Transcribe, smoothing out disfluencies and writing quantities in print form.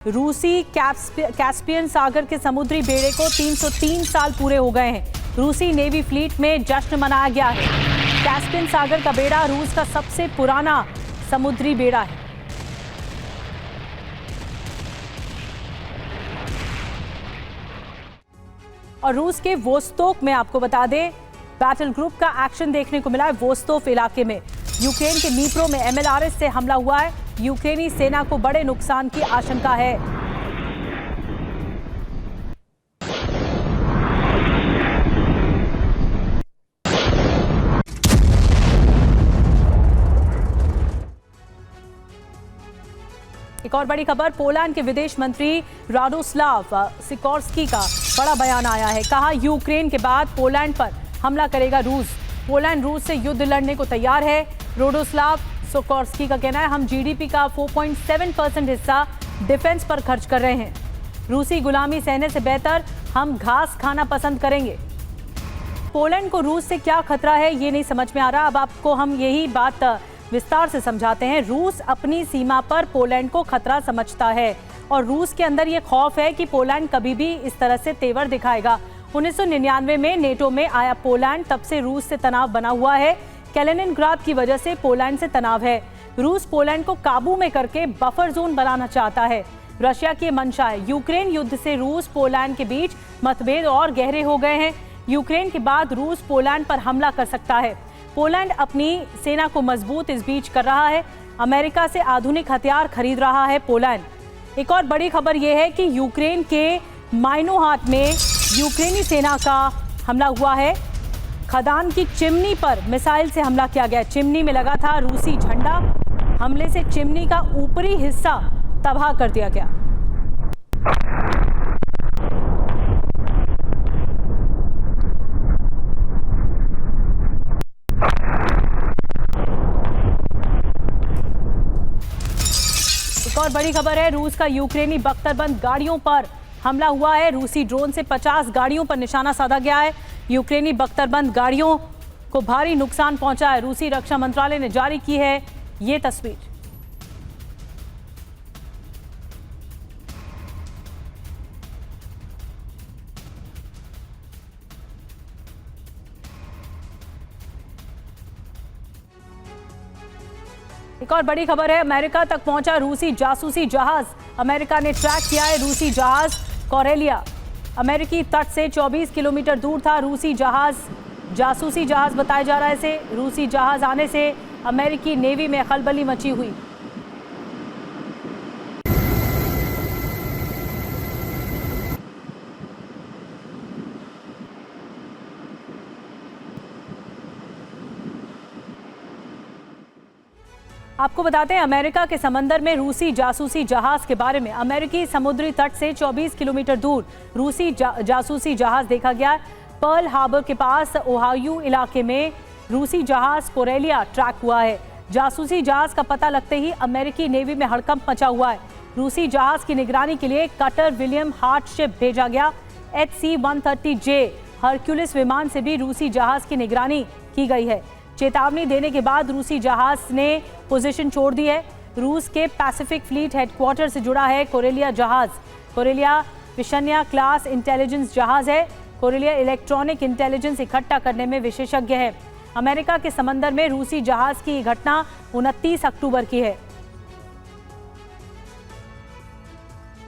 रूसी कैस्पियन सागर के समुद्री बेड़े को 303 साल पूरे हो गए हैं। रूसी नेवी फ्लीट में जश्न मनाया गया है। कैस्पियन सागर का बेड़ा रूस का सबसे पुराना समुद्री बेड़ा है। और रूस के वोस्तोक में आपको बता दें, बैटल ग्रुप का एक्शन देखने को मिला है वोस्तोक इलाके में। यूक्रेन के नीप्रो में MLRS से हमला हुआ है। यूक्रेनी सेना को बड़े नुकसान की आशंका है। एक और बड़ी खबर, पोलैंड के विदेश मंत्री राडोस्लाव सिकोर्स्की का बड़ा बयान आया है। कहा, यूक्रेन के बाद पोलैंड पर हमला करेगा रूस। पोलैंड रूस से युद्ध लड़ने को तैयार है। राडोस्लाव सिकोर्स्की का कहना है, हम GDP का 4.7% हिस्सा डिफेंस पर खर्च कर रहे हैं। रूसी गुलामी सहने से बेहतर हम घास खाना पसंद करेंगे। पोलैंड को रूस से क्या खतरा है ये नहीं समझ में आ रहा। अब आपको हम यही बात विस्तार से समझाते हैं। रूस अपनी सीमा पर पोलैंड को खतरा समझता है और रूस के अंदर ये खौफ है कि पोलैंड कभी भी इस तरह से तेवर दिखाएगा। 1999 में नेटो में आया पोलैंड, तब से रूस से तनाव बना हुआ है। कैलिनिनग्राद की वजह से पोलैंड से तनाव है। रूस पोलैंड को काबू में करके बफर जोन बनाना चाहता है। रशिया की मंशा है। यूक्रेन युद्ध से रूस पोलैंड के बीच मतभेद और गहरे हो गए हैं। यूक्रेन के बाद रूस पोलैंड पर हमला कर सकता है। पोलैंड अपनी सेना को मजबूत इस बीच कर रहा है। अमेरिका से आधुनिक हथियार खरीद रहा है पोलैंड। एक और बड़ी खबर यह है कि यूक्रेन के माइनोहाट में यूक्रेनी सेना का हमला हुआ है। खदान की चिमनी पर मिसाइल से हमला किया गया। चिमनी में लगा था रूसी झंडा। हमले से चिमनी का ऊपरी हिस्सा तबाह कर दिया गया। एक और बड़ी खबर है, रूस का यूक्रेनी बख्तरबंद गाड़ियों पर हमला हुआ है। रूसी ड्रोन से 50 गाड़ियों पर निशाना साधा गया है। यूक्रेनी बख्तरबंद गाड़ियों को भारी नुकसान पहुंचा है। रूसी रक्षा मंत्रालय ने जारी की है ये तस्वीर। एक और बड़ी खबर है, अमेरिका तक पहुंचा रूसी जासूसी जहाज। अमेरिका ने ट्रैक किया है रूसी जहाज कोरेलिया। अमेरिकी तट से 24 किलोमीटर दूर था रूसी जहाज। जासूसी जहाज बताया जा रहा है इसे। रूसी जहाज आने से अमेरिकी नेवी में खलबली मची हुई। आपको बताते हैं, अमेरिका के समंदर में रूसी जासूसी जहाज के बारे में। अमेरिकी समुद्री तट से 24 किलोमीटर दूर रूसी जासूसी जहाज देखा गया। पर्ल हार्बर के पास ओहायो इलाके में रूसी जहाज कोरेलिया ट्रैक हुआ है। जासूसी जहाज का पता लगते ही अमेरिकी नेवी में हड़कंप मचा हुआ है। रूसी जहाज की निगरानी के लिए कटर विलियम हार्ट शिप भेजा गया। HC-130J हरक्यूलिस विमान से भी रूसी जहाज की निगरानी की गई है। चेतावनी देने के बाद रूसी जहाज ने पोजीशन छोड़ दी है। रूस के पैसिफिक फ्लीट हेडक्वार्टर से जुड़ा है कोरेलिया जहाज। कोरेलिया विशन्या क्लास इंटेलिजेंस जहाज है। कोरेलिया इलेक्ट्रॉनिक इंटेलिजेंस इकट्ठा करने में विशेषज्ञ है। अमेरिका के समंदर में रूसी जहाज की घटना 29 अक्टूबर की है।